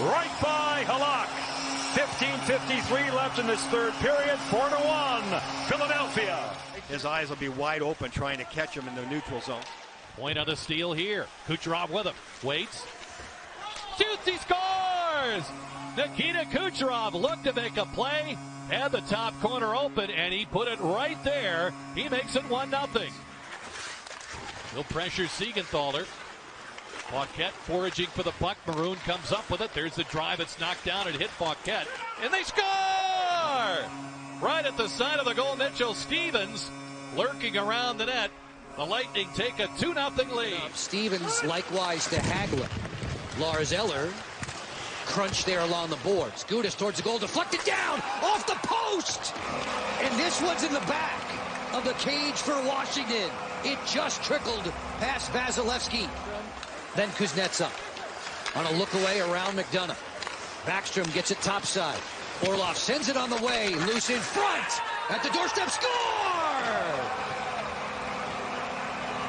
right by Halak. 15:53 left in this third period. 4-1, Philadelphia. His eyes will be wide open trying to catch him in the neutral zone. Point on the steal here. Kucherov with him. Waits. Shoots, he scores! Nikita Kucherov looked to make a play. Had the top corner open, and he put it right there. He makes it 1-0. He'll pressure Siegenthaler. Paquette foraging for the puck. Maroon comes up with it. There's the drive. It's knocked down. It hit Paquette. And they score! Right at the side of the goal, Mitchell Stevens lurking around the net. The Lightning take a 2-0 lead. Stevens likewise to Hagler. Lars Eller crunch there along the boards. Gudas towards the goal, deflected down off the post. And this one's in the back of the cage for Washington. It just trickled past Vasilevsky. Then Kuznetsov on a look away around McDonough. Backstrom gets it topside. Orlov sends it on the way. Loose in front. At the doorstep, score!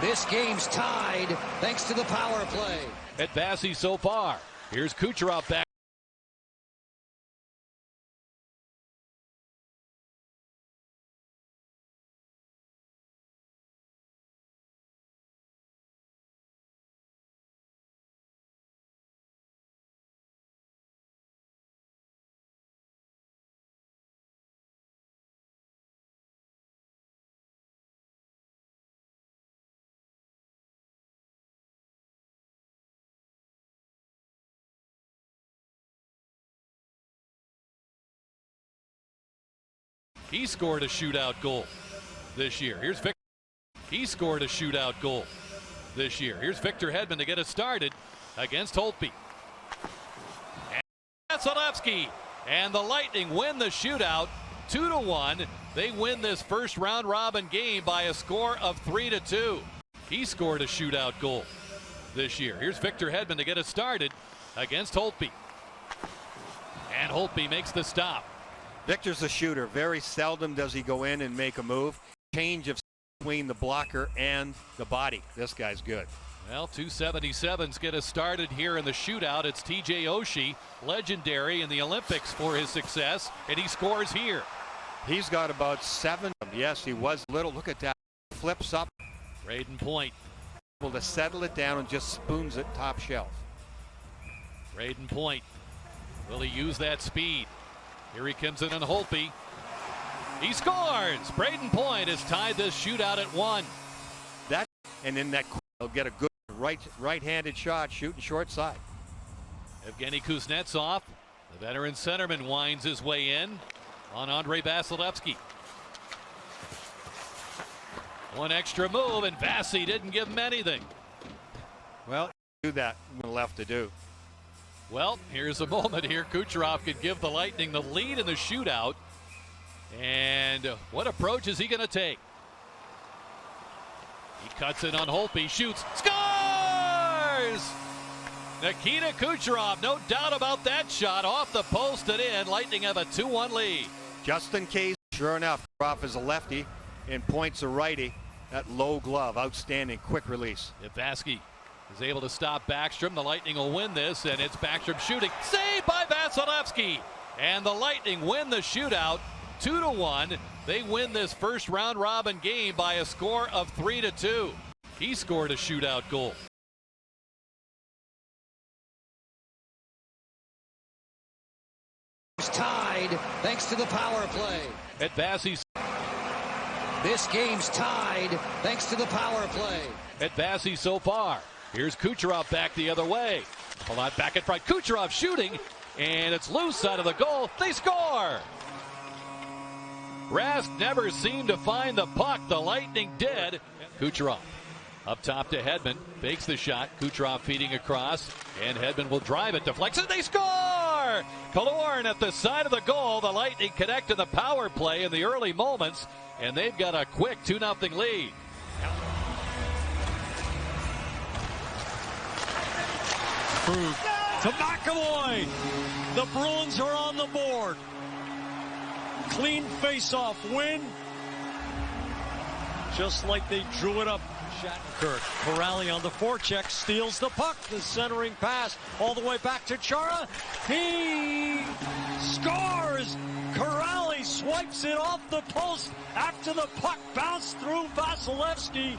This game's tied thanks to the power play. At Vasi so far. Here's Kucherov back. He scored a shootout goal this year. Here's Victor. He scored a shootout goal this year. Here's Victor Hedman to get us started against Holtby. And Vasilevsky. And the Lightning win the shootout 2-1. They win this first round robin game by a score of 3-2. He scored a shootout goal this year. Here's Victor Hedman to get us started against Holtby. And Holtby makes the stop. Victor's a shooter. Very seldom does he go in and make a move. Change of between the blocker and the body. This guy's good. Well, 277s get us started here in the shootout. It's TJ Oshie, legendary in the Olympics for his success, and he scores here. He's got about 7. Yes, he was little. Look at that. Flips up. Braden Point. Able to settle it down and just spoons it top shelf. Braden Point. Will he use that speed? Here he comes in on Holtby. He scores! Braden Point has tied this shootout at 1. That, and in that, he'll get a good right-handed shot shooting short side. Evgeny Kuznetsov, the veteran centerman, winds his way in on Andrei Vasilevsky. One extra move, and Vasi didn't give him anything. Well, do that left to do. Well, here's a moment here. Kucherov could give the Lightning the lead in the shootout. And what approach is he going to take? He cuts it on Holtby, shoots, scores! Nikita Kucherov, no doubt about that shot, off the post and in. Lightning have a 2-1 lead. Just in case, sure enough, Kucherov is a lefty and Point's a righty. That low glove, outstanding, quick release. If Vasilevsky is able to stop Backstrom, the Lightning will win this, and it's Backstrom shooting. Saved by Vasilevsky! And the Lightning win the shootout 2-1. They win this first round robin game by a score of 3-2. He scored a shootout goal. It's tied thanks to the power play. At Vasi. This game's tied thanks to the power play. At Vasi so far. Here's Kucherov back the other way. Palat back in front. Kucherov shooting, and it's loose side of the goal. They score! Rask never seemed to find the puck. The Lightning did. Kucherov up top to Hedman. Fakes the shot. Kucherov feeding across, and Hedman will drive it. Deflects it. They score! Killorn at the side of the goal. The Lightning connect to the power play in the early moments, and they've got a quick 2-0 lead. To McAvoy. The Bruins are on the board. Clean face-off win. Just like they drew it up Shattenkirk. Corrali on the forecheck, steals the puck. The centering pass all the way back to Chara. He scores! Corrali swipes it off the post after the puck bounced through Vasilevsky.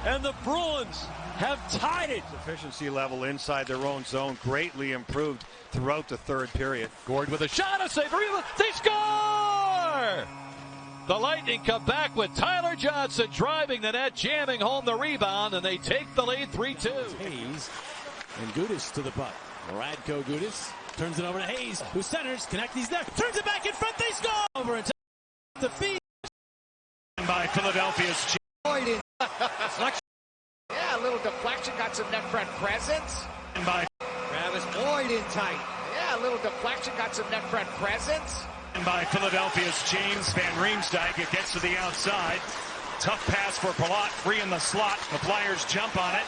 And the Bruins have tied it. Efficiency level inside their own zone greatly improved throughout the third period. Gord with a shot, a save, they score! The Lightning come back with Tyler Johnson driving the net, jamming home the rebound, and they take the lead 3-2. Hayes and Gudas to the puck. Radko Gudas turns it over to Hayes, who centers, Konecny's there, turns it back in front, they score! Over and the feed. By Philadelphia's Boyd yeah, a little deflection, got some net front presence. by Travis Boyd in tight. Yeah, a little deflection, got some net front presence. Philadelphia's James Van Riemsdyk. It gets to the outside. Tough pass for Palat, free in the slot. The Flyers jump on it.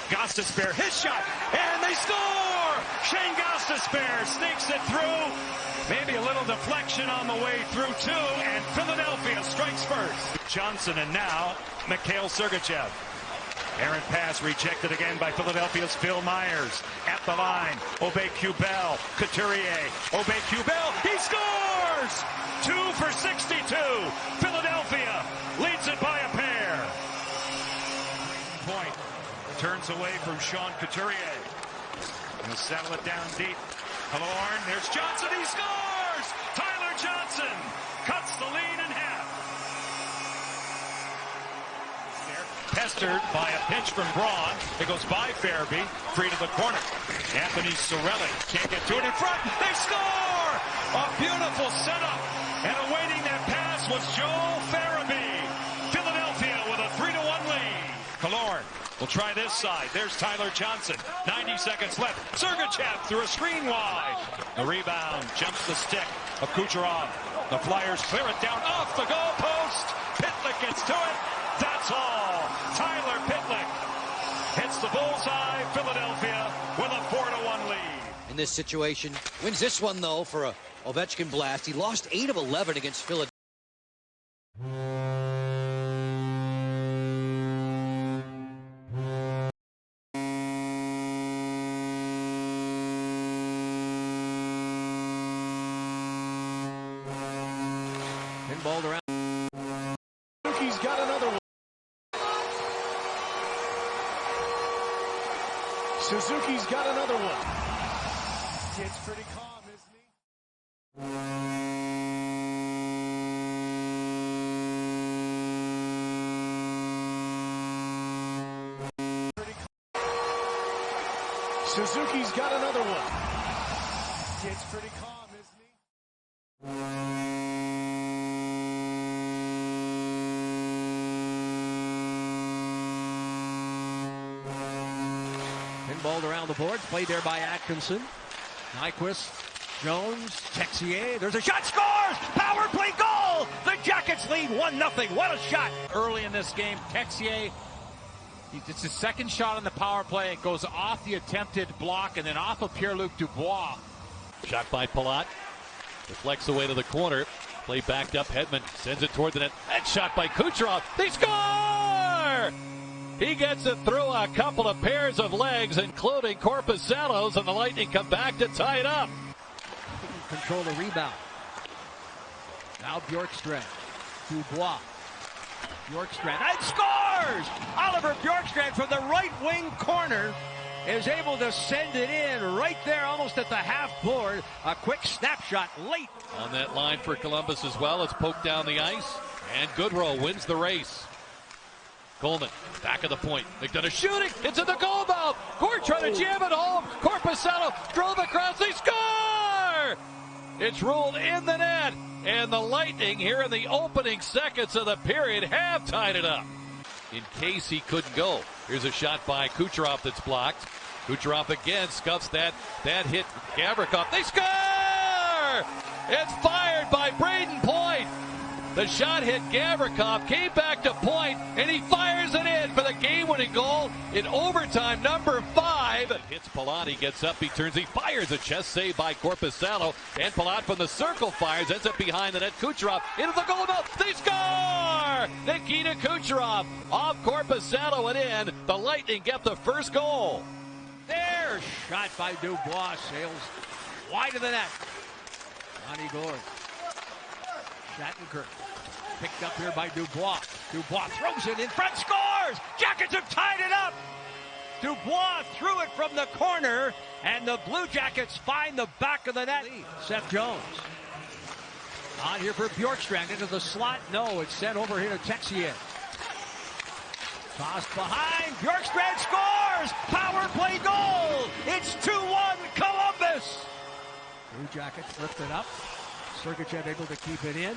Gostisbehere, his shot, and they score! Shane Gostisbehere sneaks it through. Maybe a little deflection on the way through too, and Philadelphia strikes first. Johnson and now Mikhail Sergachev. Errant pass rejected again by Philadelphia's Phil Myers. At the line, Aubé-Kubel, Couturier, Aubé-Kubel, he scores! 2 for 62. Philadelphia leads it by a pair. Point turns away from Sean Couturier. He'll settle it down deep. Killorn, there's Johnson, he scores! Tyler Johnson cuts the lead in half. Pestered by a pitch from Braun. It goes by Farabee, free to the corner. Anthony Cirelli can't get to it in front. They score! A beautiful setup. And awaiting that pass was Joel Farabee. Philadelphia with a 3-1 lead. Killorn will try this side. There's Tyler Johnson. 90 seconds left. Sergachev through a screen wide. The rebound jumps the stick of Kucherov. The Flyers clear it down off the goal post. Pitlick gets to it. That's all. Tyler Pitlick hits the bullseye. Philadelphia with a 4-1 lead. In this situation, wins this one though for a Ovechkin blast. He lost 8 of 11 against Philadelphia. Pinballed around. Suzuki's got another one. Suzuki's got another one. It's pretty calm, isn't he? Pretty calm. Suzuki's got another one. It's pretty calm, isn't he? Pinballed around the boards, played there by Atkinson. Nyquist, Jones, Texier, there's a shot, scores! Power play goal! The Jackets lead 1-0, what a shot! Early in this game, Texier, it's his second shot on the power play. It goes off the attempted block and then off of Pierre-Luc Dubois. Shot by Palat. Deflects away to the corner. Play backed up. Hedman sends it toward the net. And shot by Kucherov. They score! He gets it through a couple of pairs of legs, including Korpisalo's, and the Lightning come back to tie it up. Control the rebound. Now Bjorkstrand. Dubois. Bjorkstrand. And scores! Oliver Bjorkstrand from the right wing corner is able to send it in right there almost at the half board. A quick snapshot late. On that line for Columbus as well. It's poked down the ice. And Goodrow wins the race. Coleman, back of the point. McDonough shooting. It's in the goal mouth. Gord trying to jam it home. Korpisalo drove across. They score! It's ruled in the net. And the Lightning here in the opening seconds of the period have tied it up. In case he couldn't go. Here's a shot by Kucherov that's blocked. Kucherov again scuffs that hit Gavrikov. They score! It's fired by Braden Point. The shot hit Gavrikov, came back to Point, and he fires it in for the game-winning game-winning goal in overtime, number 5. Hits Palat, he gets up, he turns, he fires a chest save by Korpisalo. And Palat from the circle fires, ends up behind the net. Kucherov into the goal mouth, they score! Nikita Kucherov off Korpisalo and in. The Lightning get the first goal. There, shot by Dubois, sails wide of the net. Johnny Gord. Shattenkirk picked up here by Dubois. Dubois throws it in front, scores! Jackets have tied it up! Dubois threw it from the corner, and the Blue Jackets find the back of the net. Seth Jones. On here for Bjorkstrand into the slot. No, it's sent over here to Texier. Tossed behind. Bjorkstrand scores! Power play goal! It's 2-1 Columbus! Blue Jackets lift it up. Sergachev able to keep it in.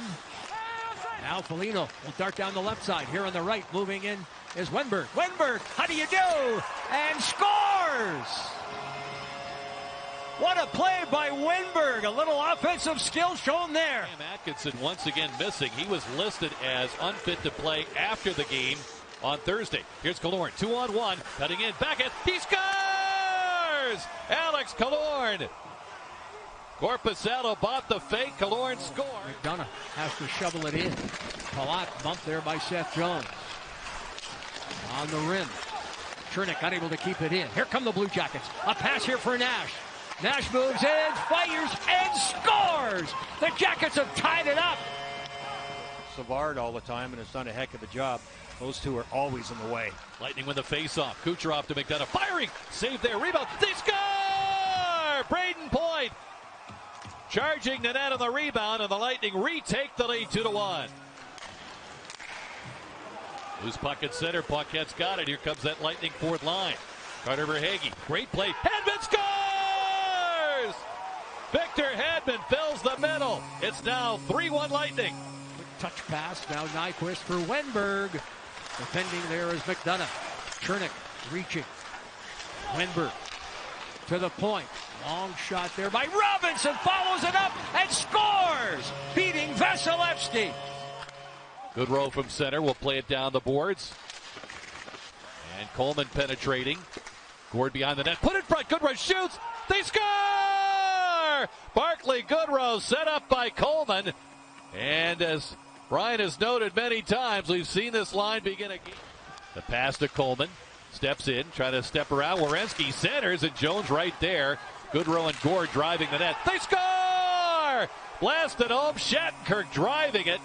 Now Foligno will dart down the left side. Here on the right, moving in is Wenberg. Wenberg, how do you do? And scores! What a play by Wenberg. A little offensive skill shown there. Cam Atkinson once again missing. He was listed as unfit to play after the game on Thursday. Here's Killorn, 2-on-1, cutting in, back it, he scores! Alex Killorn. Korpisalo bought the fake, Killorn scored. McDonough has to shovel it in. Palat bumped there by Seth Jones. On the rim. Chernik unable to keep it in. Here come the Blue Jackets. A pass here for Nash. Nash moves in, fires, and scores! The Jackets have tied it up. Savard all the time and has done a heck of a job. Those two are always in the way. Lightning with the face-off. Kucherov to McDonough. Firing! Save there. Rebound. They score! Braden Point charging the net on the rebound, and the Lightning retake the lead 2-1. Loose puck at center. Paquette's got it. Here comes that Lightning fourth line. Carter Verhaeghe. Great play. Hedman scores! Victor Hedman fills the middle. It's now 3-1 Lightning. Quick touch pass. Now Nyquist for Wenberg. Defending there is McDonough. Chernik reaching. Wenberg to the point. Long shot there by Robinson. Follows it up and scores! Beating Vasilevsky. Good row from center. We'll play it down the boards. And Coleman penetrating. Gord behind the net. Put in front. Goodrow shoots. They score! Barclay Goodrow set up by Coleman. And as Brian has noted many times, we've seen this line begin again. The pass to Coleman. Steps in, trying to step around. Werenski centers, and Jones right there. Goodrow and Gord driving the net. They score! Blasted home. Shattenkirk driving it.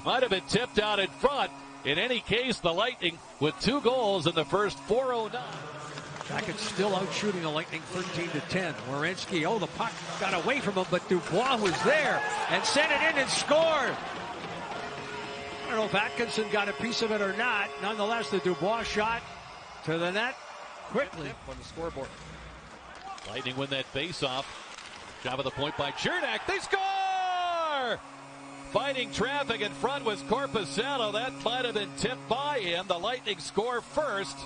Might have been tipped out in front. In any case, the Lightning with 2 goals in the first 4:09. Jackets still out shooting the Lightning 13-10. Werenski, the puck got away from him, but Dubois was there and sent it in and scored. I don't know if Atkinson got a piece of it or not. Nonetheless, the Dubois shot to the net quickly on the scoreboard. Lightning win that face-off. Job of the point by Chernak. They score! Fighting traffic in front was Korpisalo. That might have been tipped by him. The Lightning score first.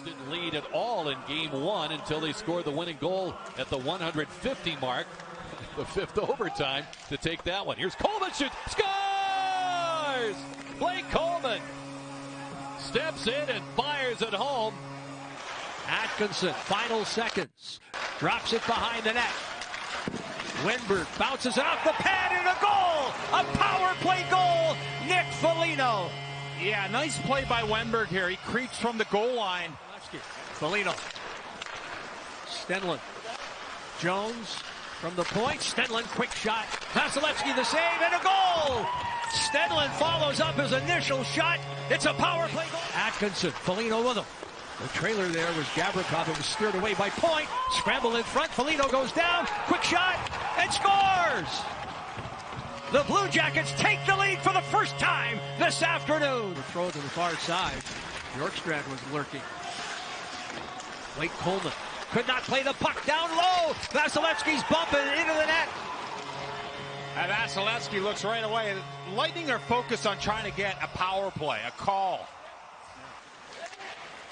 Didn't lead at all in game 1 until they scored the winning goal at the 150 mark. The 5th overtime to take that one. Here's Coleman, shoots, scores! Blake Coleman steps in and fires it home. Atkinson, final seconds. Drops it behind the net. Wenberg bounces it off the pad and a goal! A power play goal! Nick Foligno. Yeah, nice play by Wenberg here. He creeps from the goal line. Foligno. Stenlund. Jones from the point. Stenlund, quick shot. Vasilevsky the save and a goal! Stenlund follows up his initial shot. It's a power play goal. Atkinson, Foligno with him. The trailer there was Gavrikov. It was steered away by Point. Scramble in front. Foligno goes down. Quick shot and scores! The Blue Jackets take the lead for the first time this afternoon. The throw to the far side. Bjorkstrand was lurking. Blake Coleman could not play the puck down low. Vasilevsky's bumping into the net. And Vasilevsky looks right away. Lightning are focused on trying to get a power play, a call.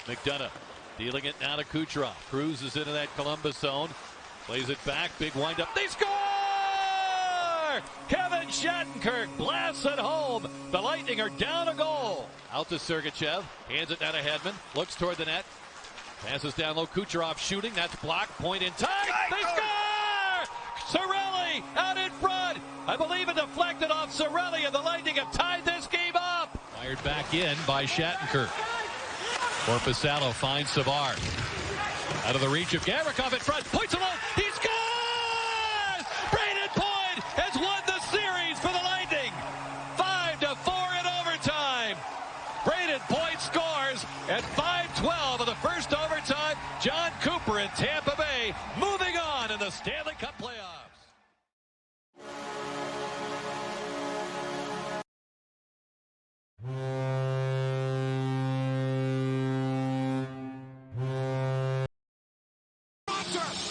McDonough dealing it now to Kucherov. Cruises into that Columbus zone. Plays it back. Big windup. They score! Kevin Shattenkirk blasts it home. The Lightning are down a goal. Out to Sergachev. Hands it down to Hedman. Looks toward the net. Passes down low. Kucherov shooting. That's blocked. Point in time. They score! Cirelli out in front. I believe it deflected off Cirelli, and the Lightning have tied this game up. Fired back in by Shattenkirk. Korpisalo finds Savard. Out of the reach of Gavrikov in front. Points alone. He scores! Brayden Point has won the series for the Lightning. 5-4 in overtime. Brayden Point scores at 5:12 of the first overtime. John Cooper in Tampa Bay moving on in the Stanley Cup playoffs.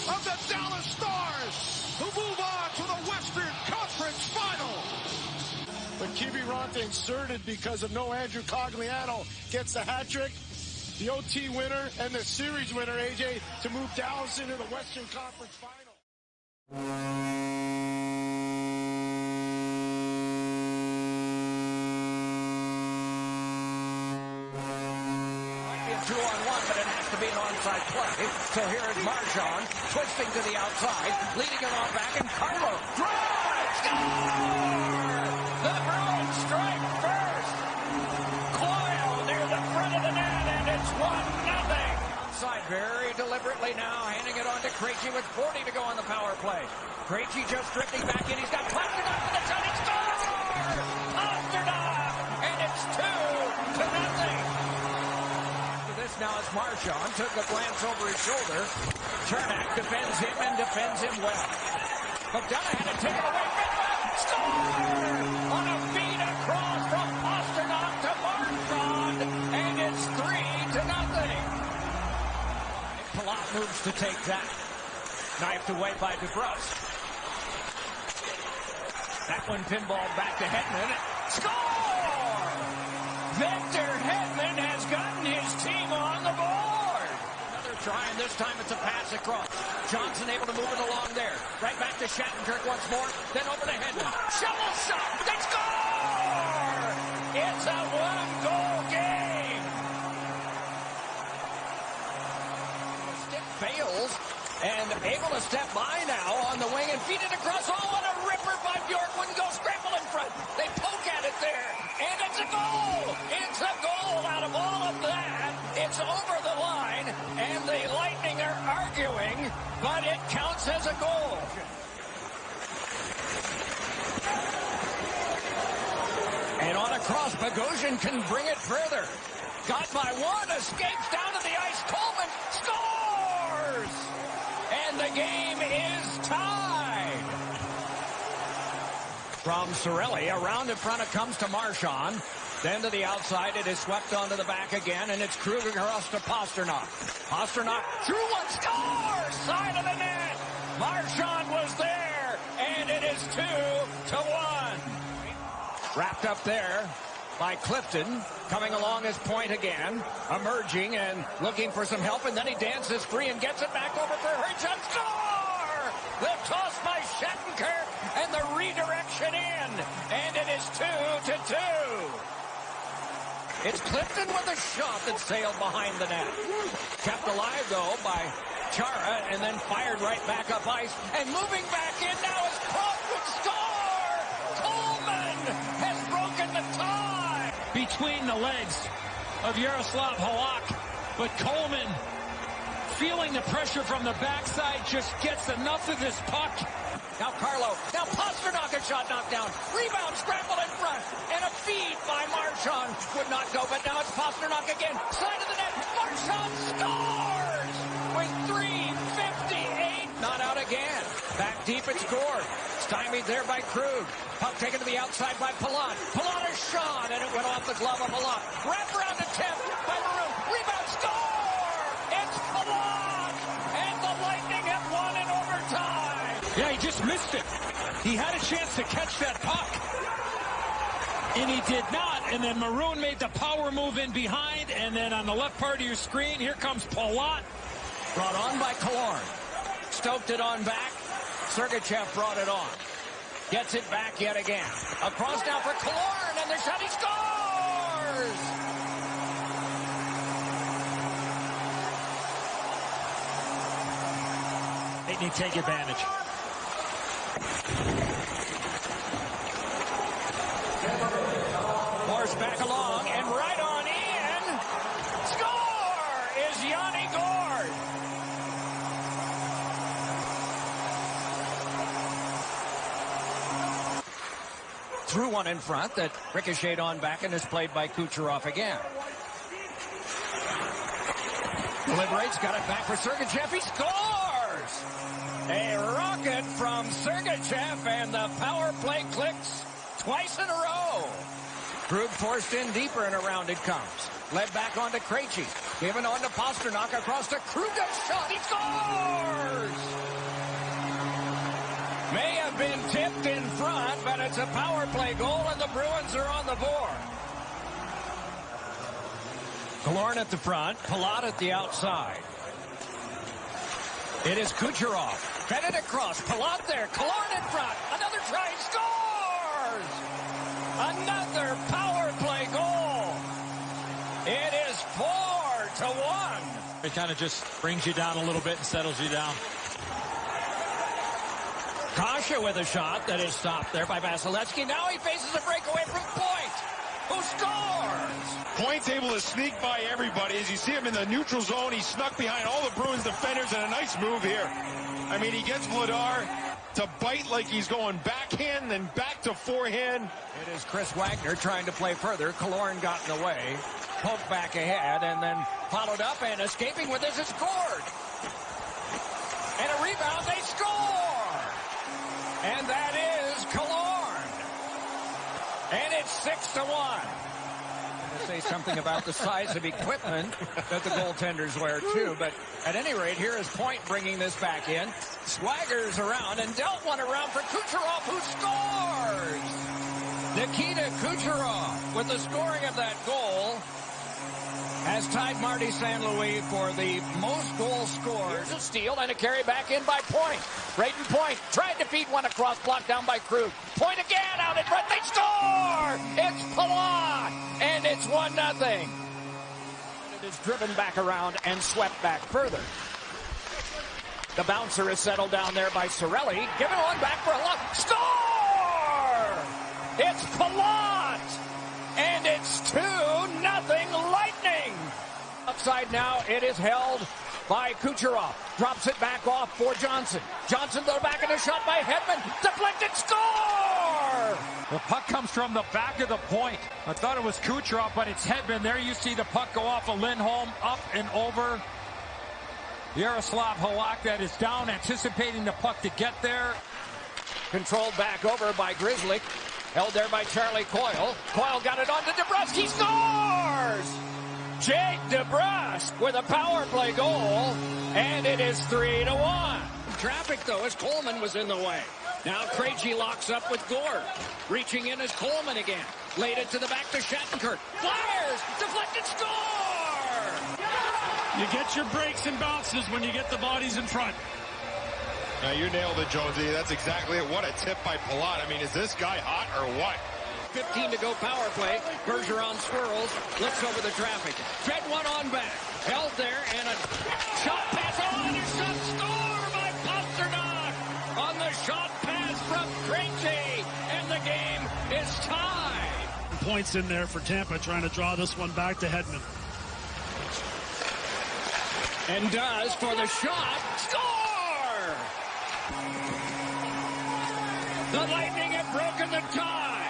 Of the Dallas Stars, who move on to the Western Conference Final. But Kiviranta inserted because of no Andrew Cogliano gets the hat trick, the OT winner, and the series winner, AJ, to move Dallas into the Western Conference Final. Might be a 2-on-1, but it has to be an onside play. So here is Marchand twisting to the outside, leading it on back, and Carlo drives! Score! The Bruins strike first. Coyle near the front of the net, and it's 1-0. Outside very deliberately now, handing it on to Krejci with 40 to go on the power play. Krejci just drifting back in. He's got Pasternak for the shot. He scores! Pasternak! And it's 2-0. This now is Marchand, took a glance over his shoulder. Cernak defends him and defends him well. McDonough had to take it away. Score! On a feed across from Pasternak to Marchand, and it's 3-0. Palat moves to take that. Knifed away by DeBrusk. That one pinballed back to Hedman. Score! Victor Hedman has gotten his team on the board. Another try, and this time it's a pass across. Johnson able to move it along there. Right back to Shattenkirk once more, then over to Hedman. Shovel shot! They score! It's a one-goal game. Stick fails, and able to step by now on the wing and feed it across. Oh, what a ripper by Bjork. Wouldn't go scramble in front. They poke at it there. And it's a goal! It's a goal out of all of that. It's over the line, and the Lightning are arguing, but it counts as a goal. And on a cross, Bogosian can bring it further. Got by one, escapes down to the ice. Coleman scores! And the game is tied. From Cirelli, around in front it comes to Marchand. Then to the outside, it is swept onto the back again, and it's Kruger across to Pasternak. Pasternak through one, scores! Side of the net! Marchand was there, and it is 2-1. Wrapped up there by Clifton, coming along his point again, emerging and looking for some help, and then he dances free and gets it back over for Herchuk. Score! The toss by Shattenkirk, and the redirection in, and it is 2-2. It's Clifton with a shot that sailed behind the net. Kept alive, though, by Chara, and then fired right back up ice. And moving back in now is Croft would score! Coleman has broken the tie! Between the legs of Yaroslav Halak, but Coleman, feeling the pressure from the backside, just gets enough of this puck. Now Carlo, now Pasternak, a shot knocked down. Rebound, scramble in front, and a feed by Marchand. Would not go, but now it's Pasternak again. Side of the net, Marchand scores! With 3:58, not out again. Back deep, it's Gord. Stymied there by Krug. Puck taken to the outside by Palat. Palat a shot, and it went off the glove of Palat. Wrap around attempt by Maroon. Rebound, score! It's Palat! And the Lightning have won in overtime. Yeah, he just missed it. He had a chance to catch that puck, and he did not. And then Maroon made the power move in behind, and then on the left part of your screen, here comes Palat. Brought on by Killorn. Stoked it on back. Sergachev brought it on. Gets it back yet again. Across now for Killorn, and the shot, he scores! They need to take advantage. Force back along, and right on in. Score is Yanni Gourde. Threw one in front that ricocheted on back and is played by Kucherov again. Deliberates, got it back for Sergachev. He scores! A rocket from Sergachev, and the power play clicks twice in a row. Krug forced in deeper, and around it comes. Led back onto Krejci. Given on to Pasternak across to Krug. Shot. He scores! May have been tipped in front, but it's a power play goal, and the Bruins are on the board. Killorn at the front, Palat at the outside. It is Kucherov. Fed it across. Palat there. Killorn in front. Another try. He scores! Another power play goal. It is 4-1. It kind of just brings you down a little bit and settles you down. Kasha with a shot that is stopped there by Vasilevsky. Now he faces a breakaway from Point, who scores. Point's able to sneak by everybody. As you see him in the neutral zone, he snuck behind all the Bruins defenders, and a nice move here. I mean, he gets Vladar to bite like he's going backhand, then back to forehand. It is Chris Wagner trying to play further. Killorn got in the way. Poke back ahead, and then followed up, and escaping with this is Gourde. And a rebound, they score! And that is Killorn. And it's 6-1. To say something about the size of equipment that the goaltenders wear too, but at any rate, here is Point bringing this back in. Swaggers around and dealt one around for Kucherov, who scores! Nikita Kucherov with the scoring of that goal has tied Marty St. Louis for the most goals scored. Here's a steal and a carry back in by Point. Brayden Point tried to feed one across, blocked down by Krug. Point again out in front. They score! It's Palat, and it's 1-0. It is driven back around and swept back further. The bouncer is settled down there by Cirelli. Given one back for a look. Score! It's Palat, and it's 2-0 Lightning. Outside now, it is held by Kucherov. Drops it back off for Johnson. Johnson to the back of the shot by Hedman. Deflected, score! The puck comes from the back of the point. I thought it was Kucherov, but it's Hedman. There you see the puck go off of Lindholm, up and over Yaroslav Halak. That is down, anticipating the puck to get there. Controlled back over by Grizzly. Held there by Charlie Coyle. Coyle got it on to DeBrusk. He scores! Jake DeBrusk with a power play goal, and it is 3-1. Traffic, though, as Coleman was in the way. Now Krejci locks up with Gourde. Reaching in as Coleman again. Laid it to the back to Shattenkirk. Fires! Deflected, score! You get your breaks and bounces when you get the bodies in front. Now, you nailed it, Jonesy. That's exactly it. What a tip by Palat. I mean, is this guy hot or what? 15 to go power play. Bergeron swirls, looks over the traffic. Fed one on back. Held there, and a shot pass. Oh, and a shot score by Pasternak on the shot pass from Krejci, and the game is tied. Points in there for Tampa, trying to draw this one back to Hedman. And does for the shot. Score! The Lightning have broken the tie.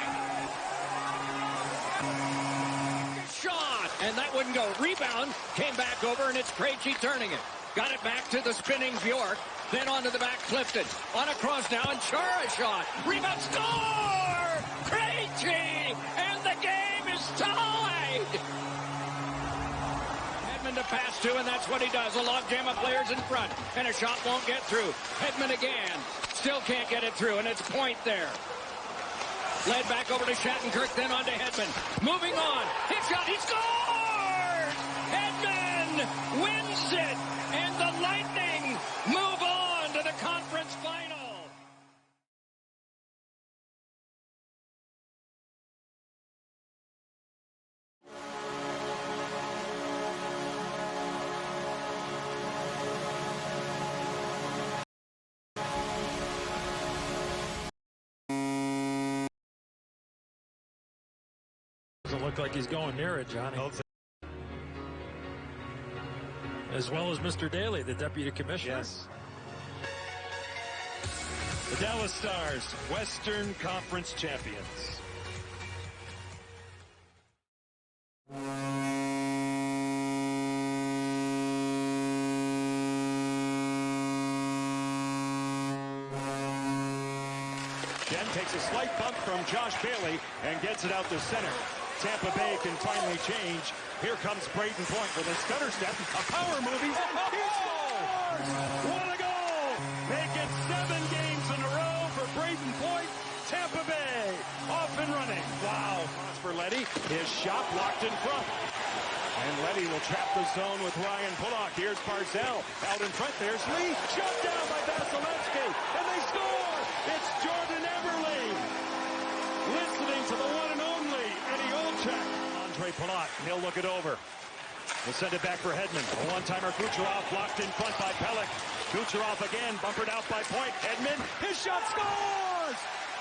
Shot, and that wouldn't go. Rebound, came back over, and it's Krejci turning it. Got it back to the spinning Bjork, then onto the back Clifton. On a cross now, and Chara shot. Rebound, score! Krejci, and the game is tied. Hedman to pass to, and that's what he does. A logjam of players in front, and a shot won't get through. Hedman again, still can't get it through, and it's Point there. Led back over to Shattenkirk, then on to Hedman. Moving on. Hit shot. He scores! Hedman wins it, and the Lightning move on to the conference final. Doesn't look like he's going near it, Johnny. As well as Mr. Daly, the deputy commissioner. Yes. The Dallas Stars, Western Conference champions. Jen takes a slight bump from Josh Bailey and gets it out to center. Tampa Bay can finally change. Here comes Brayden Point with a stutter step, a power move. He scores! What a goal! Make it 7 games in a row for Brayden Point. Tampa Bay off and running. Wow. For Leddy, his shot blocked in front. And Leddy will trap the zone with Ryan Pulock. Here's Barzell out in front. There's Lee. Shut down by Vasilevsky. And they score! It's Jordan Eberle. Listening to the one and only Eddie Olczyk. Andre Palat, he'll look it over. We'll send it back for Hedman. A one-timer Kucherov blocked in front by Pelech. Kucherov again, bumpered out by Point. Hedman, his shot scores!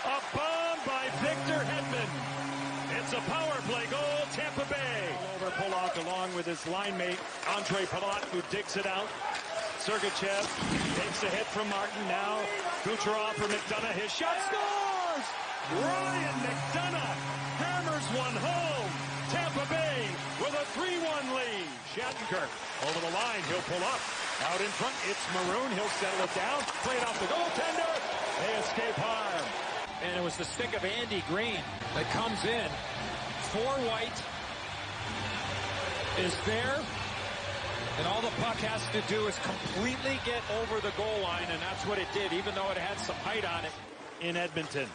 A bomb by Victor Hedman. It's a power play goal, Tampa Bay. Over Pulock along with his line mate, Andre Palat, who digs it out. Sergachev takes a hit from Martin. Now Kucherov for McDonough. His shot scores! Ryan McDonough hammers one home. Tampa Bay with a 3-1 lead. Shattenkirk over the line. He'll pull up. Out in front, it's Maroon. He'll settle it down. Play it off the goaltender. They escape harm. And it was the stick of Andy Green that comes in. For White is there. And all the puck has to do is completely get over the goal line, and that's what it did, even though it had some height on it. In Edmonton.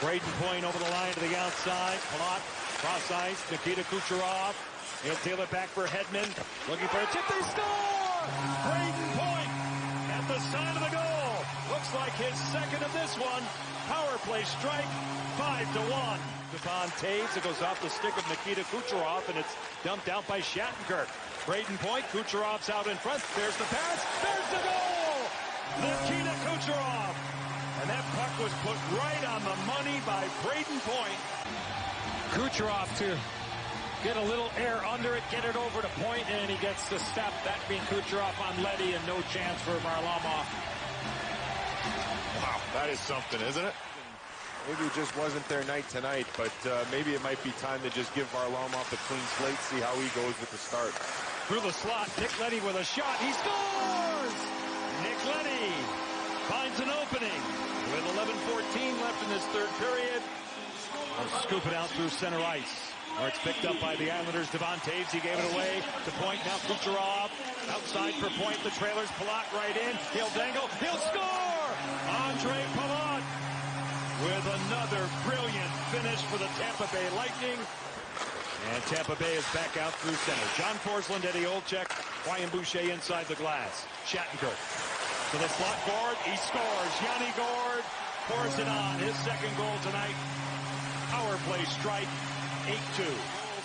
Brayden Point over the line to the outside. Palat, cross ice. Nikita Kucherov. He'll deal it back for Hedman. Looking for a tip. They score! Brayden Point at the side of the goal. Looks like his second of this one. Power play strike. 5-1. Devon Taves. It goes off the stick of Nikita Kucherov, and it's dumped out by Shattenkirk. Brayden Point. Kucherov's out in front. There's the pass. There's the goal! Nikita Kucherov. And that puck was put right on the money by Brayden Point. Kucherov to get a little air under it, get it over to Point, and he gets the step. That being Kucherov on Leddy, and no chance for Varlamov. Wow, that is something, isn't it? Maybe it just wasn't their night tonight, but maybe it might be time to just give Varlamov a clean slate, see how he goes with the start. Through the slot, Nick Leddy with a shot. He scores! Nick Leddy finds an opening with 11:14 left in this third period. I'll scoop it out through center ice. Or it's picked up by the Islanders. Devon Taves, he gave it away to Point. Now Kucherov outside for Point. The trailers, Palat right in. He'll dangle. He'll score! Andre Palat with another brilliant finish for the Tampa Bay Lightning. And Tampa Bay is back out through center. John Forsland, Eddie Olczyk, Ryan Boucher inside the glass. Shattenkirk to the slot board. He scores. Yanni Gourde pours it on. His second goal tonight. Power play strike. 8-2.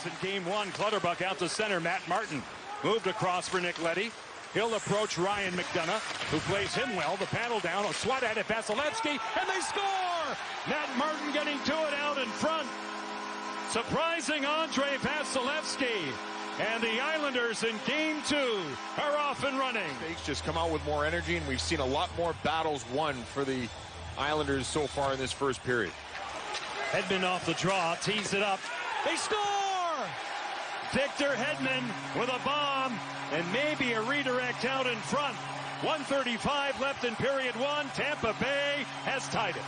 In game one, Clutterbuck out to center. Matt Martin moved across for Nick Leddy. He'll approach Ryan McDonough, who plays him well. The paddle down, a swat at it, Vasilevsky, and they score! Matt Martin getting to it out in front. Surprising Andre Vasilevsky. And the Islanders in game two are off and running. They just come out with more energy, and we've seen a lot more battles won for the Islanders so far in this first period. Hedman off the draw, tees it up. They score! Victor Hedman with a bomb and maybe a redirect out in front. 1:35 left in period one. Tampa Bay has tied it.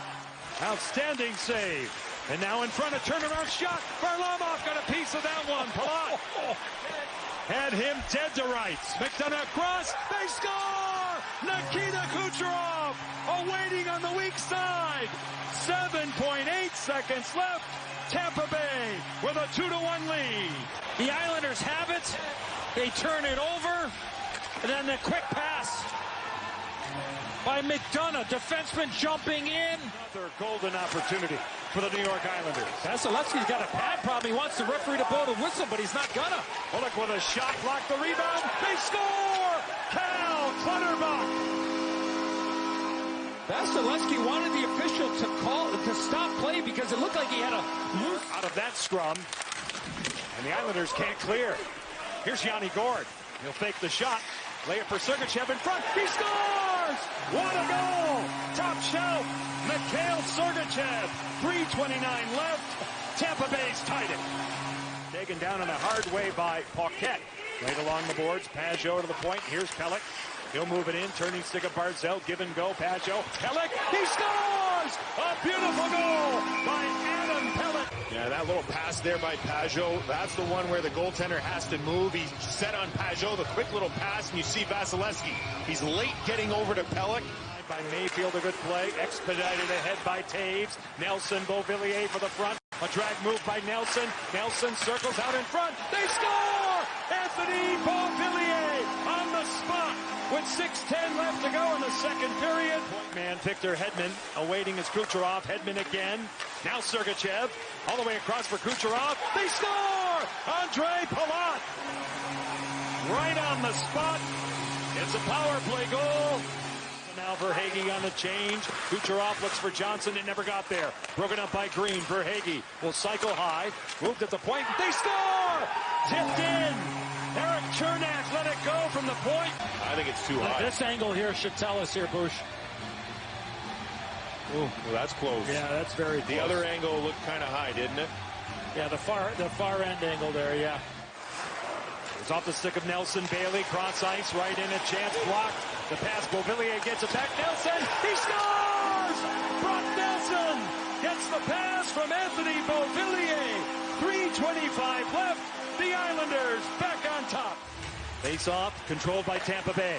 Outstanding save. And now in front, a turnaround shot. Varlamov got a piece of that one. Palat had him dead to rights. McDonough cross. They score! Nikita Kucherov awaiting on the weak side. 7.8 seconds left. Tampa Bay with a 2-1 lead. The Islanders have it. They turn it over. And then the quick pass by McDonough. Defenseman jumping in. Another golden opportunity for the New York Islanders. Vasilevsky's got a pad problem. He wants the referee to blow the whistle, but he's not gonna. Bullock with a shot, block the rebound. They score! Cal Clutterbuck. Vasilevsky wanted the official to stop play because it looked like he had a loose. Out of that scrum, And the Islanders can't clear. Here's Yanni Gourde. He'll fake the shot. Lay it for Sergachev in front. He scores! What a goal! Top shelf. Mikhail Sergachev. 3:29 left. Tampa Bay's tied it. Taken down in a hard way by Paquette. Right along the boards. Pajot to the point. Here's Pelech. He'll move it in. Turning stick of Barzell. Give and go. Pajot. Pelech. He scores! A beautiful goal by Adam Pelech. Yeah, that little pass there by Pajot, that's the one where the goaltender has to move. He's set on Pajot, the quick little pass, and you see Vasilevsky. He's late getting over to Pelech. By Mayfield, a good play. Expedited ahead by Taves. Nelson, Beauvillier for the front. A drag move by Nelson. Nelson circles out in front. They score! Anthony Beauvillier on the spot with 6:10 left to go in the second period. Point man Victor Hedman awaiting his Kucherov. Hedman again. Now Sergachev all the way across for Kucherov. They score! Andre Palat right on the spot. It's a power play goal. Now Verhaeghe on the change. Kucherov looks for Johnson. It never got there. Broken up by Green. Verhaeghe will cycle high. Moved at the point. They score! Tipped in. Eric Chernak let it go from the point. I think it's too high. This angle here should tell us here, Bush. Ooh, well, that's close. Yeah, that's very close. The other angle looked kind of high, didn't it? Yeah, the far end angle there, yeah. It's off the stick of Nelson. Bailey, cross ice, right in, a chance, blocked. The pass, Beauvillier gets it back. Nelson, he scores! Brock Nelson gets the pass from Anthony Beauvillier. 3:25 left. The Islanders back on top. Face off, controlled by Tampa Bay.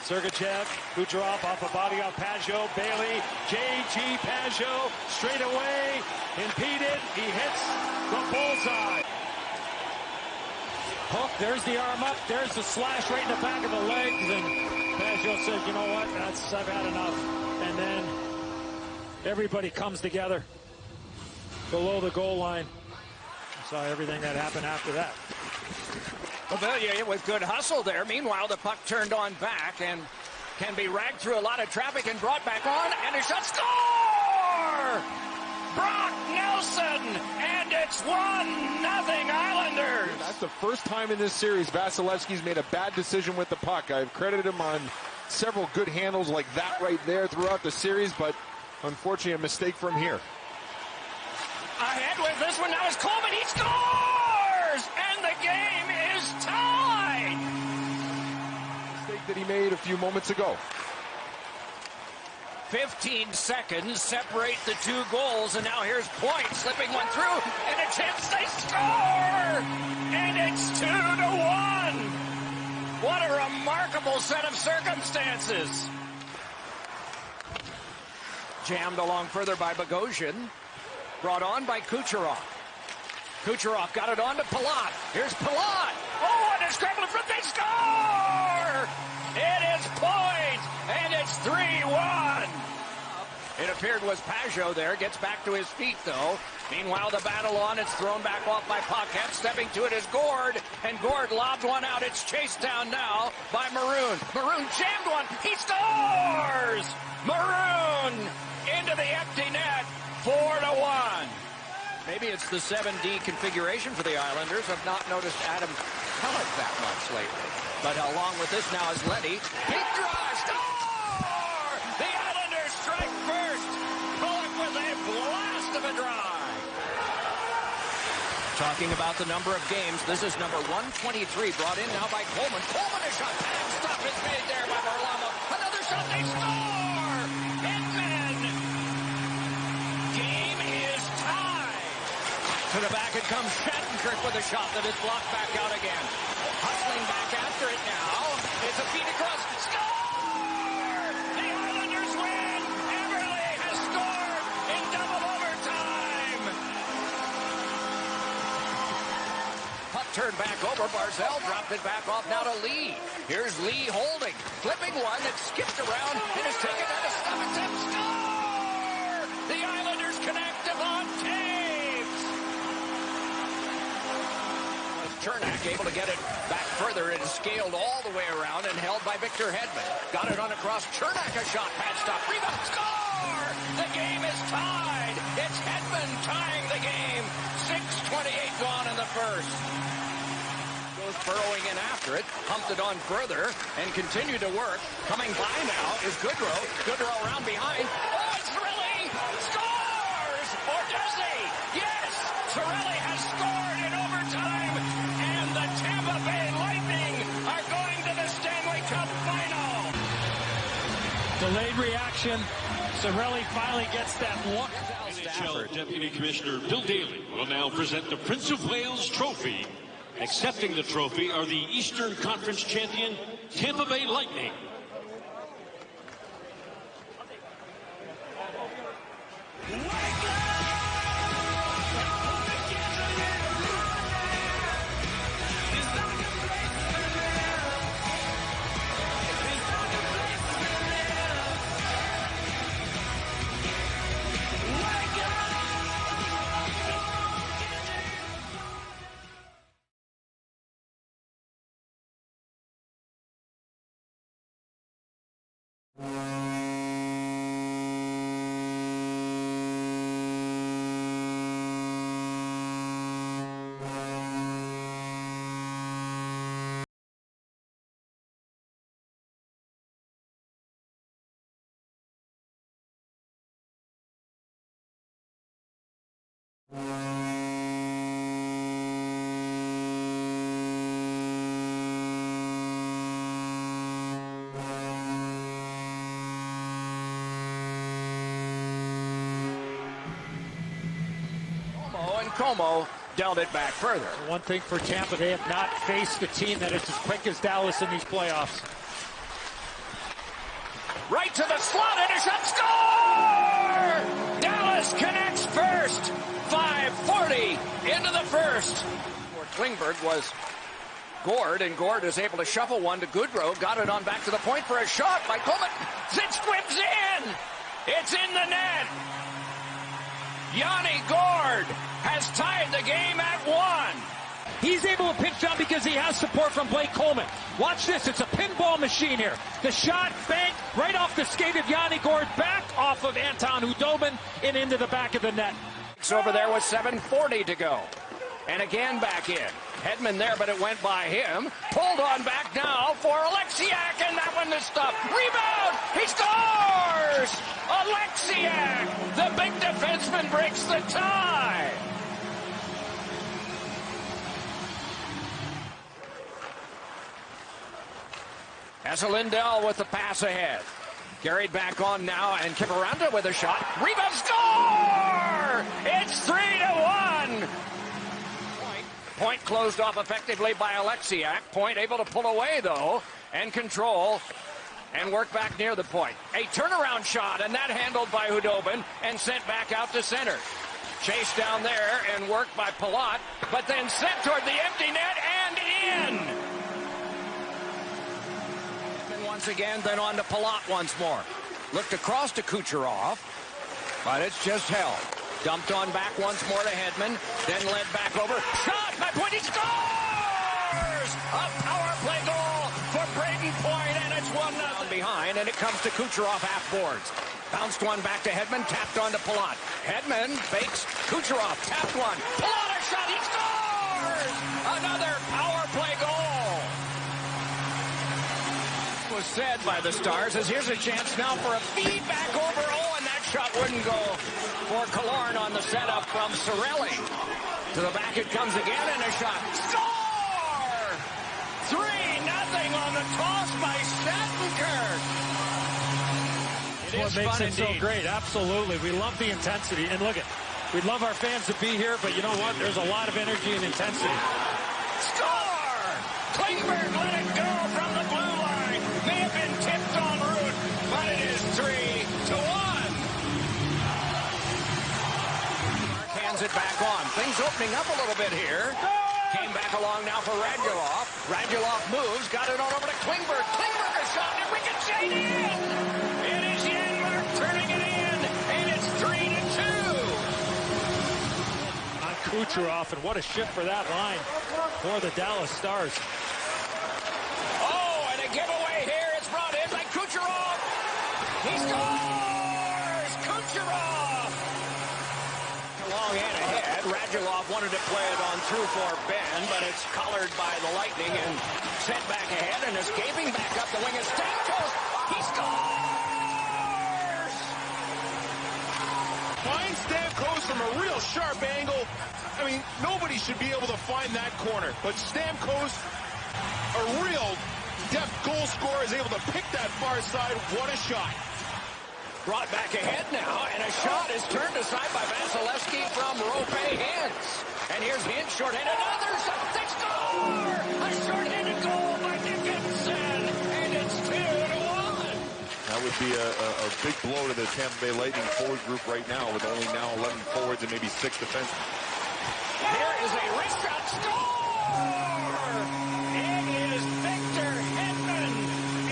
Sergachev, Kucherov off a body off Pajot, Bailey, J.G. Pajot, straight away, impeded, he hits the bullseye. Hook, there's the arm up, there's the slash right in the back of the legs, and Pajot says, you know what, I've had enough. And then everybody comes together below the goal line. Saw everything that happened after that. Beauvillier with good hustle there. Meanwhile, the puck turned on back and can be ragged through a lot of traffic and brought back on. And a shot. Score! Brock Nelson! And it's 1-0 Islanders! That's the first time in this series Vasilevsky's made a bad decision with the puck. I've credited him on several good handles like that right there throughout the series, but unfortunately a mistake from here. Ahead with this one now is Coleman. He scores! And the game is tied! Mistake that he made a few moments ago. 15 seconds separate the two goals, and now here's Point slipping one through, and a chance they score! And it's 2-1! What a remarkable set of circumstances! Jammed along further by Bogosian. Brought on by Kucherov. Kucherov got it on to Palat. Here's Palat. Oh, and a scramble in front. They score! It is Point, and it's 3-1. It appeared was Pajot there. Gets back to his feet, though. Meanwhile, the battle on. It's thrown back off by Paquette. Stepping to it is Gourde, and Gourde lobs one out. It's chased down now by Maroon. Maroon jammed one. He scores! Maroon into the empty net. 4-1. Maybe it's the 7D configuration for the Islanders. I've not noticed Adam Pelech that much lately. But along with this now is Leddy. Big drive. Score! The Islanders strike first. Pelech with a blast of a drive. Talking about the number of games, this is number 123 brought in now by Coleman. Coleman a shot. And stop is made there by Varlamov. Another shot. They score! Hitman! Game is tied. To the back it comes Shattenkirk with a shot that is blocked back out again. Hustling back after it now. It's a feed across. Score! The Islanders win! Eberle has scored in double overtime. Puck turned back over. Barzell dropped it back off now to Lee. Here's Lee holding. Flipping one that skipped around and is taken out of stop attempt. Score! The Islanders connect upon Taves. Chernak able to get it back further and scaled all the way around and held by Victor Hedman. Got it on across. Chernak a shot. Pad stop. Rebound. Score! The game is tied. It's Hedman tying the game. 6:28 gone in the first. Goes burrowing in after it, pumped it on further, and continued to work. Coming by now is Goodrow. Goodrow around behind. Oh, it's Cirelli! Scores! Or does he? Yes! Cirelli has scored in overtime, and the Tampa Bay Lightning are going to the Stanley Cup final. Delayed reaction. Cirelli finally gets that look. NHL Deputy Commissioner Bill Daly will now present the Prince of Wales Trophy. Accepting the trophy are the Eastern Conference champion Tampa Bay Lightning. Como dealt it back further. One thing for Tampa, they have not faced a team that is as quick as Dallas in these playoffs. Right to the slot and a shot. Score! Dallas connects first. 5:40 into the first. Klingberg was Gord, and Gord is able to shuffle one to Goodrow. Got it on back to the point for a shot by Coleman. It squibs in. It's in the net. Yanni Gord has tied the game at 1. He's able to pinch down because he has support from Blake Coleman. Watch this. It's a pinball machine here. The shot banked right off the skate of Yanni Gord, back off of Anton Khudobin and into the back of the net. It's over there with 7:40 to go. And again back in. Hedman there, but it went by him. Pulled on back now for Alexiak, and that one is stopped. Rebound! He scores! Alexiak! The big defenseman breaks the tie! Esa Lindell with the pass ahead. Carried back on now, and Kiviranta with a shot. Rebound, score! It's 3-1! Point closed off effectively by Alexiak. Point able to pull away, though, and control, and work back near the point. A turnaround shot, and that handled by Khudobin, and sent back out to center. Chased down there, and worked by Palat, but then sent toward the empty net, and in! And once again, then on to Palat once more. Looked across to Kucherov, but it's just held. Dumped on back once more to Hedman, then led back over. Shot by Point, he scores! A power play goal for Brayden Point, and it's 1-0 behind, and it comes to Kucherov half boards. Bounced one back to Hedman, tapped on to Palat. Hedman fakes, Kucherov tapped one. Palat a shot, he scores! Another power play goal! Was said by the Stars as here's a chance now for a feed back over. Oh, and that shot wouldn't go for Killorn on the setup from Cirelli. To the back it comes again, and a shot. Score! 3-0 on the toss by Shattenkirk. What makes it so great. Absolutely. We love the intensity. And look, we'd love our fans to be here, but you know what? There's a lot of energy and intensity. Score! Klingberg let it go from the blue line. May have been tipped en route, but it is 3-1. Hands it back on. Things opening up a little bit here. Came back along now for Radulov. Radulov moves, got it on over to Klingberg. Klingberg a shot, and ricocheted in. It is Janmark turning it in, and it's 3-2. On Kucherov, and what a shift for that line for the Dallas Stars. Oh, and a giveaway here. It's brought in by Kucherov. He scores! Kucherov! Long and ahead. Radulov wanted to play it on through for Ben, but it's collared by the Lightning and sent back ahead, and escaping back up the wing is Stamkos. He scores! Find Stamkos from a real sharp angle. I mean, nobody should be able to find that corner, but Stamkos, a real deft goal scorer, is able to pick that far side. What a shot. Brought back ahead now, and a shot is turned aside by Vasilevsky from Roope Hintz. And here's Hintz, short-handed, another shot, they score! A short-handed goal by Dickinson, and it's 2-1. That would be a big blow to the Tampa Bay Lightning forward group right now, with only now 11 forwards and maybe 6 defensemen. Here is a wrist shot, score! It is Victor Hedman,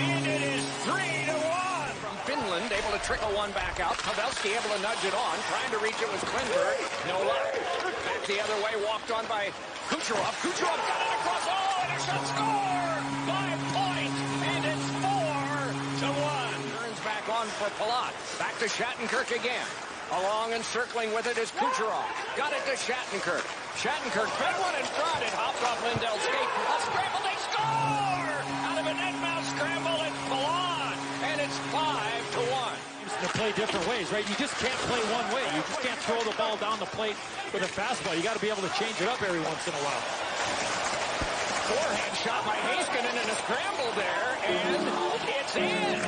and it is 3-1. From Finland, able to trickle one back out. Pavelski able to nudge it on, trying to reach it with Klingberg. No luck. Back the other way, walked on by Kucherov. Kucherov got it across. Oh, and a shot, score! 5 points, and it's 4-1. Turns back on for Palat. Back to Shattenkirk again. Along and circling with it is Kucherov. Got it to Shattenkirk. Shattenkirk fed one in front. It hopped off Lindell's skate. A scramble, they score! Out of a net mouth scramble, it's Palat. And it's 5-1. To play different ways, right? You just can't play one way. You just can't throw the ball down the plate with a fastball. You got to be able to change it up every once in a while. Forehand shot by Heiskanen and a scramble there, and it's in.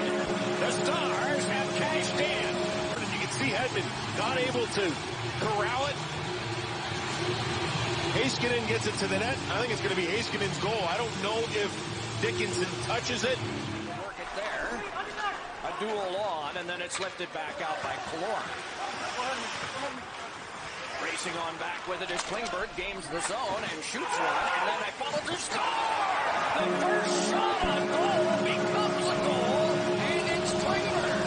The Stars have cashed in. You can see Hedman not able to corral it. Heiskanen gets it to the net. I think it's going to be Heiskanen's goal. I don't know if Dickinson touches it. Work it there. A duel on, and then it's lifted back out by Killorn. Racing on back with it is Klingberg, gains the zone and shoots one, and then they follow to score! The first shot on goal becomes a goal, and it's Klingberg.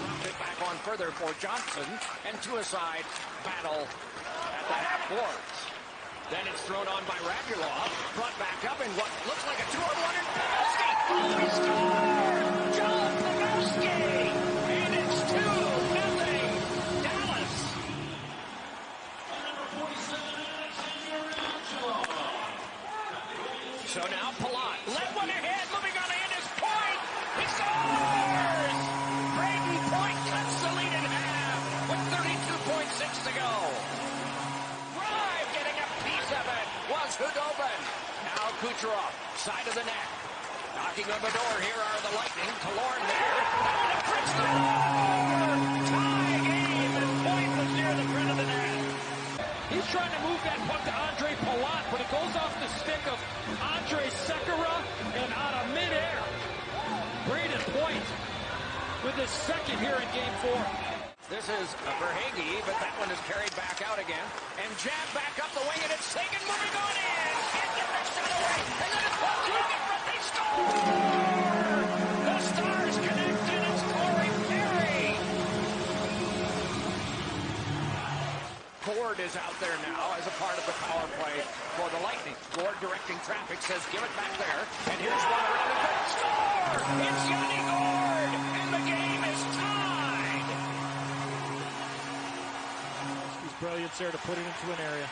Dropped it back on further for Johnson, and two-a-side battle at the half boards. Then it's thrown on by Radulov, brought back up in what looks like a 2-on-1, and Pavelski! Oh, he scored! John Pavelski! And it's 2-0 Dallas. So now Palat led one ahead, moving on in his point. He scores! Braden Point cuts the lead in half with 32.6 to go. Drive getting a piece of it was Hudobin. Now Kucherov, side of the net. Knocking on the door, here are the Lightning. Killorn there. And it brings the tie game, and Point was near the front of the net. He's trying to move that puck to Andre Palat, but it goes off the stick of Andre Sekera and out of midair. Braden Point with his second here in Game 4. This is Verhaeghe, but that one is carried back out again. And jabbed back up the wing, and it's Sagan moving on in. Can't get that shot away. And then it's pulled to the front. They score! The Stars connect, and it's Corey Perry. Gord is out there now as a part of the power play for the Lightning. Gord directing traffic, says give it back there. And here's one around the goal. Score! It's Yanni Gord! And the game is tied! He's brilliant there to put it into an area.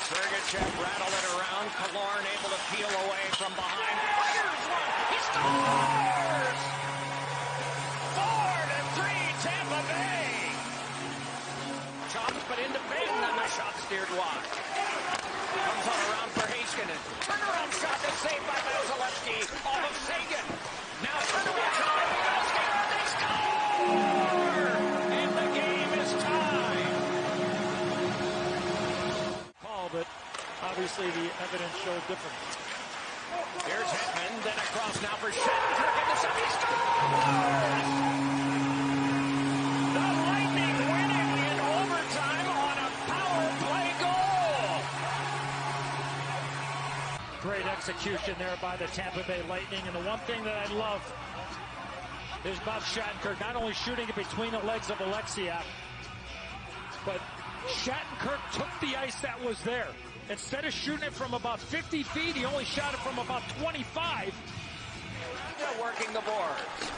Sergachev rattled it around. Killorn able to peel away from behind. Fires one! He scores! 4-3 Tampa Bay! Chops, but into Ben, and the shot steered wide. Comes on around for Heiskanen. Turnaround shot that's saved by Vasilevsky. Off of Sagan. Now turnaround shot by Pavelski. They score! And the game is tied. Call, but obviously the evidence showed different. Here's Hedman, then across now for Shattenkirk, and the shot, he scores! The Lightning winning in overtime on a power play goal! Great execution there by the Tampa Bay Lightning, and the one thing that I love is Bob Shattenkirk not only shooting it between the legs of Alexiak, but Shattenkirk took the ice that was there. Instead of shooting it from about 50 feet, he only shot it from about 25. They're working the boards.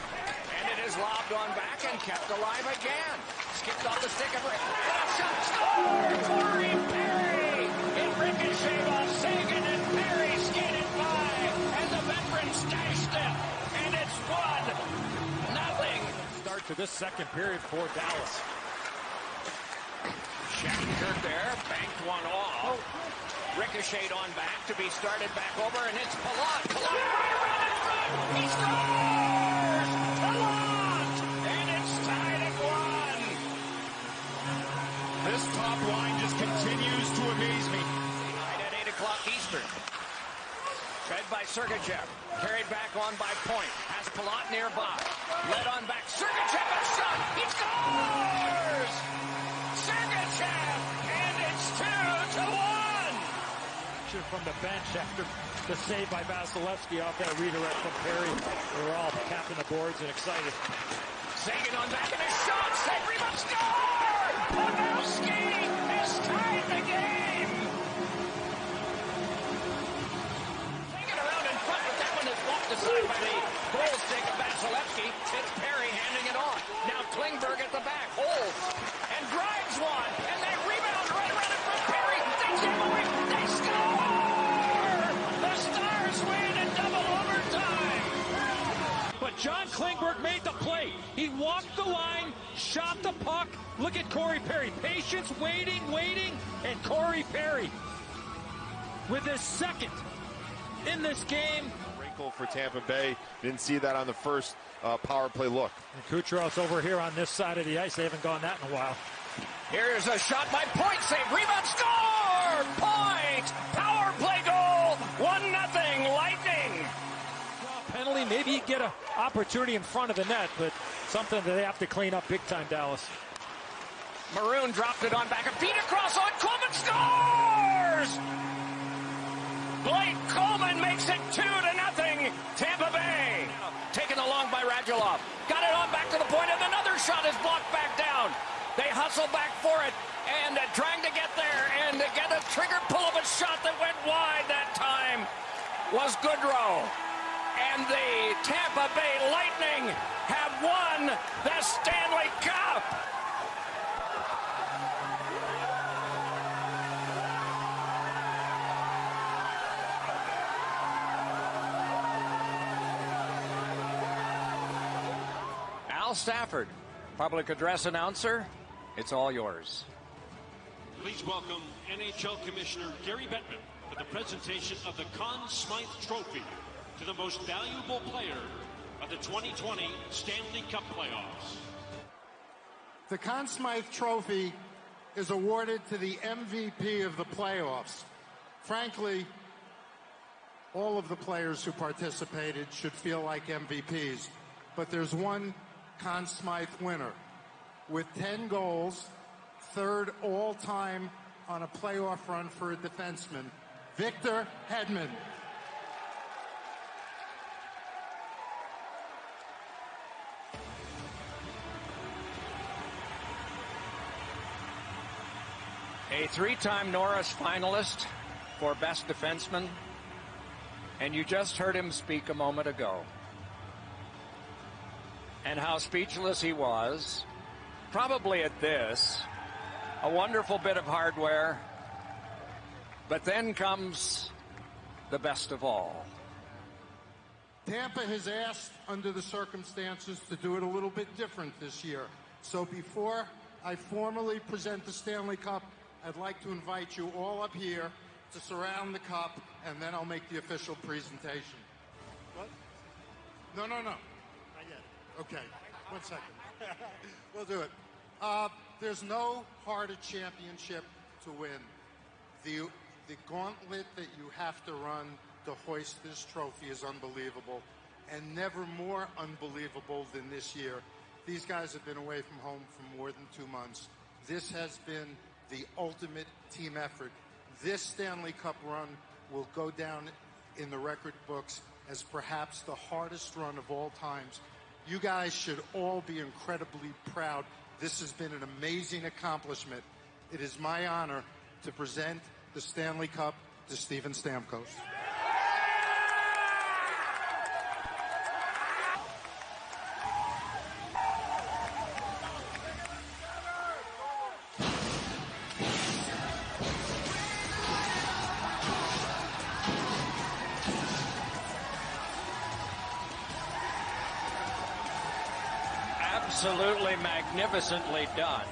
And it It is lobbed on back and kept alive again. Skipped off the stick of Rick. Shot, score! Corey Perry! It ricocheted off Sagan, and Perry skated by, and the veterans dashed it, and it's 1-0. Start to this second period for Dallas. Shattenkirk there, banked one off. Ricocheted on back to be started back over, and it's Palat. Palat right around in front. He scores! Palat! And it's tied at 1. This top line just continues to amaze me. Right at 8 o'clock Eastern. Fed by Sergachev. Carried back on by Point. Has Palat nearby. Led on back. Sergachev, a shot! He scores! Sergachev! And it's 2-1. From the bench after the save by Vasilevsky off that redirect from Perry. We're all tapping the boards and excited. Sagan on back and a shot. Save, rebound, score! Pavelski has tied the game. Taking around in front, but that one is walked aside by the goal stick of Vasilevsky. It's Perry handing it on. Now Klingberg at the back holds and drives one, and they rebound right around in front. Perry, they jam away, they score! The Stars win in double overtime. But John Klingberg made the play. He walked the line, shot the puck. Look at Corey Perry. Patience, waiting, and Corey Perry with his second in this game. Wrinkle for Tampa Bay. Didn't see that on the first power play look. And Kucherov's over here on this side of the ice. They haven't gone that in a while. Here's a shot by Point. Save, rebound, score! Point! Power play goal! 1-0 Lightning. Penalty, maybe you get an opportunity in front of the net, but something that they have to clean up big time, Dallas. Maroon dropped it on back. A feed across on Coleman, scores! Blake Coleman makes it 2-0. Tampa Bay. Taken along by Radulov. Got it on back to the point, and another shot is blocked back down. They hustle back for it, and trying to get there, and get a trigger pull of a shot that went wide that time was Goodrow. And the Tampa Bay Lightning have won the Stanley Cup. Al Stafford, public address announcer. It's all yours. Please welcome NHL Commissioner Gary Bettman for the presentation of the Conn Smythe Trophy to the most valuable player of the 2020 Stanley Cup playoffs. The Conn Smythe Trophy is awarded to the MVP of the playoffs. Frankly, all of the players who participated should feel like MVPs, but there's one Conn Smythe winner with 10 goals, third all-time on a playoff run for a defenseman, Victor Hedman. A three-time Norris finalist for Best Defenseman, and you just heard him speak a moment ago. And how speechless he was, probably at this, a wonderful bit of hardware, but then comes the best of all. Tampa has asked, under the circumstances, to do it a little bit different this year. So before I formally present the Stanley Cup, I'd like to invite you all up here to surround the cup, and then I'll make the official presentation. What? No. Not yet. Okay, 1 second. We'll do it. There's no harder championship to win. The gauntlet that you have to run to hoist this trophy is unbelievable, and never more unbelievable than this year. These guys have been away from home for more than 2 months. This has been the ultimate team effort. This Stanley Cup run will go down in the record books as perhaps the hardest run of all times. You guys should all be incredibly proud. This has been an amazing accomplishment. It is my honor to present the Stanley Cup to Steven Stamkos. Absolutely magnificently done.